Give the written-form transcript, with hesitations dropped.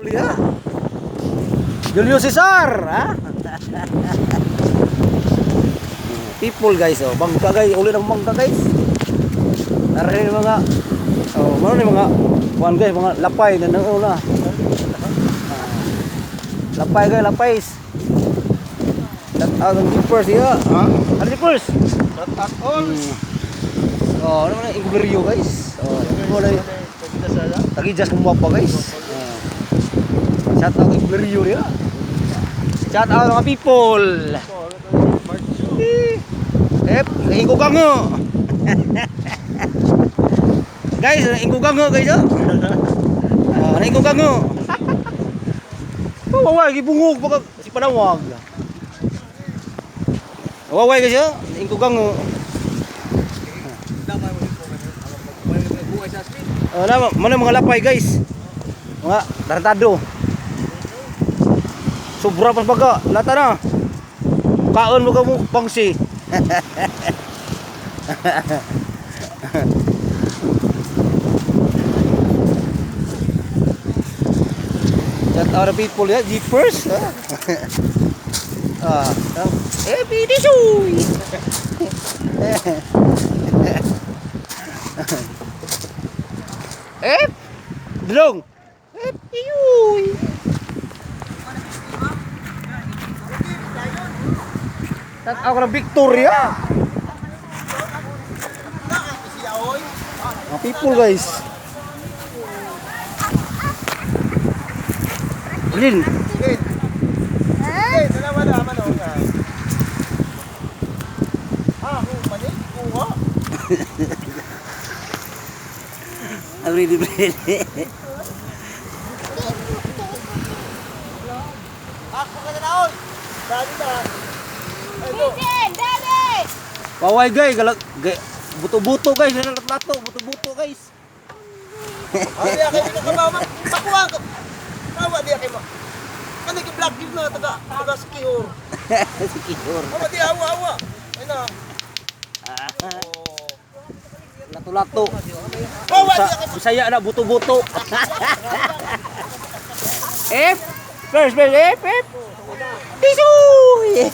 Ya. Julio Cesar, ha? People guys, oh, bangka guys, uli ng bangka guys. Narinig mga ano ni mga kuan guys, mga lapay na una. Lapay guys, lapay. Ang keepers ya, ha? Ano keepers? Not at all. Oh, ano na Ingberio guys. Oh, wala yung tagi-just kumapa guys. Shout out kay Ingberio ya. Shout out mga people. Inggugang ho. Guys, inggugang ho guys. Inggugang ho. Waway gibungog baka si panawag. Waway guys yo, inggugang ho. Mana mga lapay guys. Mga tarantado. Sobra pas baga, lata na. Kaon mo ka mo pangsi. Shout out the people ya, jeepers. Bidisuy. Dulong. Iyuy. Shout out ng Victoria. Mga people guys. Lin. Ready. Ako ka na naon. Dali na. Daddy! Waway guys, buto-buto guys, lato, buto-buto guys. Ay, kay mo ka ba pakuwang ka. Tawa di kay mo. Kani ki black gift na taga secure. Secure. Tawa di awa. Ay na. Lato-lato. Tawa di kay mo. Bisaya na buto-buto. First, F. Tisuy!